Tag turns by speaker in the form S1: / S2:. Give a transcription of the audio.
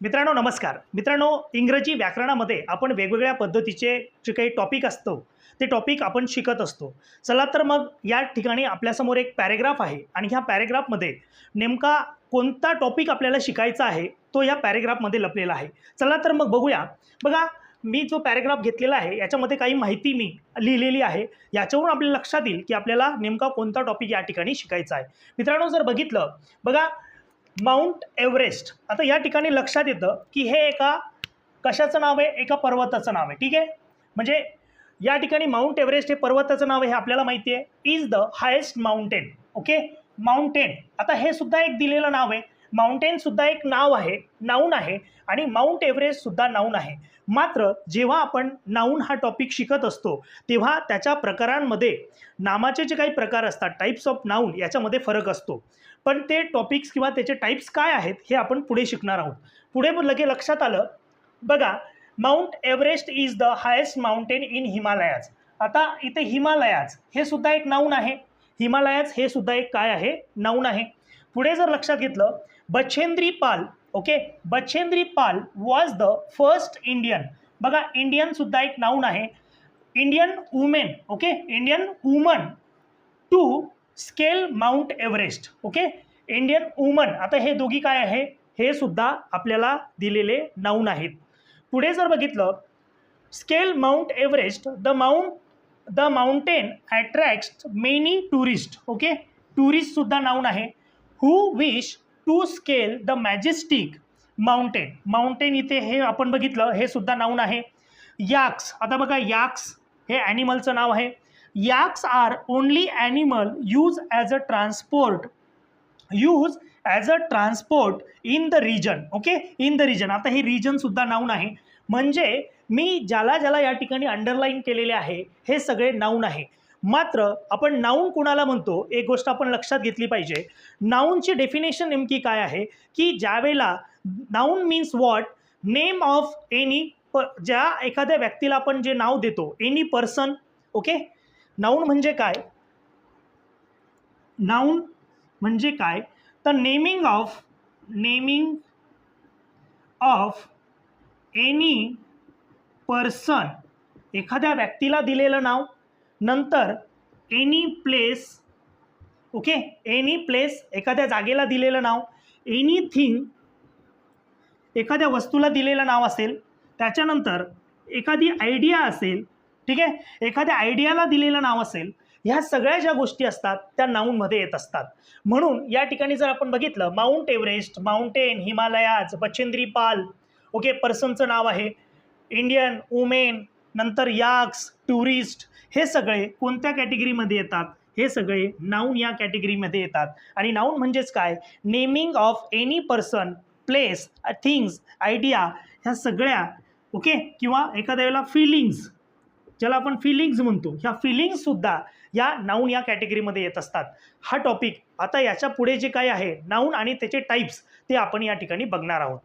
S1: मित्रांनो नमस्कार. मित्रांनो, इंग्रजी व्याकरणामध्ये आपण वेगवेगळ्या पद्धतीचे जे काही टॉपिक असतो ते टॉपिक आपण शिकत असतो. चला तर मग या ठिकाणी आपल्यासमोर एक पॅरेग्राफ आहे आणि ह्या पॅरेग्राफमध्ये नेमका कोणता टॉपिक आपल्याला शिकायचा आहे तो या पॅरेग्राफमध्ये लपलेला आहे. चला तर मग बघूया. बघा, मी जो पॅरेग्राफ घेतलेला आहे याच्यामध्ये काही माहिती मी लिहिलेली आहे. याच्यावरून आपल्याला लक्षात येईल की आपल्याला नेमका कोणता टॉपिक या ठिकाणी शिकायचा आहे. मित्रांनो, जर बघितलं बघा, माउंट एव्हरेस्ट. आता या ठिकाणी लक्षात येतं की हे एका कशाचं नाव आहे, एका पर्वताचं नाव आहे. ठीक आहे, म्हणजे या ठिकाणी माउंट एव्हरेस्ट हे पर्वताचं नाव आहे हे आपल्याला माहिती आहे. Is the highest mountain. Okay, mountain. आता हे सुद्धा एक दिलेलं नाव आहे. माउंटेन सुद्धा एक नाव आहे, नाऊन आहे, आणि माउंट एव्हरेस्ट सुद्धा नाऊन आहे. मात्र जेव्हा आपण नाऊन हा टॉपिक शिकत असतो तेव्हा त्याच्या प्रकारांमध्ये नामाचे जे काही प्रकार असतात, टाईप्स ऑफ नाऊन, याच्यामध्ये फरक असतो. पण ते टॉपिक्स किंवा त्याचे टाईप्स काय आहेत हे आपण पुढे शिकणार आहोत. पुढे लगे लक्षात आलं. बघा, mount Everest is the highest mountain in Himalayas. आता इथे हिमालयाज हे सुद्धा एक नाऊन आहे. हिमालयाज हे सुद्धा एक काय आहे, नाऊन आहे. पुढे जर लक्षात घेतलं, Bachendri Pal. Okay, Bachendri Pal was the first Indian. बघा, इंडियन सुद्धा एक नाऊन आहे. Indian women. Okay, Indian woman to scale Mount Everest. Okay, Indian woman. आता हे दोघी काय आहे, हे सुद्धा आपल्याला दिलेले नाऊन आहेत. पुढे जर बघितलं, scale Mount Everest the mountain attracts many tourist. Okay, tourist सुद्धा नाऊन आहे. Who wish to scale the majestic mountain. Mountain इथे हे आपण बघितलं, हे सुद्धा नाऊन आहे. याक्स. आता बघा, याक्स हे ॲनिमलचं नाव आहे. Yaks are only animal use as a transport in the region. Okay, in the region. आता हे रिजन सुद्धा नाऊन आहे. म्हणजे मी ज्याला या ठिकाणी अंडरलाईन केलेले आहे हे सगळे नाऊन आहे. मात्र आपण नाऊन कुणाला म्हणतो एक गोष्ट आपण लक्षात घेतली पाहिजे. नाऊनची डेफिनेशन नेमकी काय आहे की ज्यावेळेला noun means what, name of any, ज्या एखाद्या व्यक्तीला आपण जे नाव देतो, एनी पर्सन. ओके, नाऊन म्हणजे काय, नाऊन म्हणजे काय तर नेमिंग ऑफ एनी पर्सन, एखाद्या व्यक्तीला दिलेलं नाव. नंतर any place. Okay, any place, एखाद्या जागेला दिलेलं नाव. एनीथिंग, एखाद्या वस्तूला दिलेलं नाव असेल. त्याच्यानंतर एखादी आयडिया असेल. ठीक आहे, एखाद्या आयडियाला दिलेलं नाव असेल. ह्या सगळ्या ज्या गोष्टी असतात त्या नाऊनमध्ये येत असतात. म्हणून या ठिकाणी जर आपण बघितलं, Mount Everest, mountain, Himalayas, Bachendri Pal. Okay, पर्सनचं नाव आहे. इंडियन वुमेन, नंतर याक्स, टुरिस्ट, हे सगळे कोणत्या कॅटेगरीमध्ये येतात, हे सगळे नाऊन या कॅटेगरीमध्ये येतात. आणि नाऊन म्हणजेच काय, naming of any person, place, things, idea, ह्या सगळ्या. ओके, किंवा एखाद्या वेळेला फिलिंग्स, ज्याला आपण फिलिंग्स म्हणतो, ह्या फिलिंग्ससुद्धा या नाऊन या कॅटेगरीमध्ये येत असतात. हा टॉपिक आता याच्या पुढे जे काय आहे नाऊन आणि त्याचे टाईप्स ते आपण या ठिकाणी बघणार आहोत.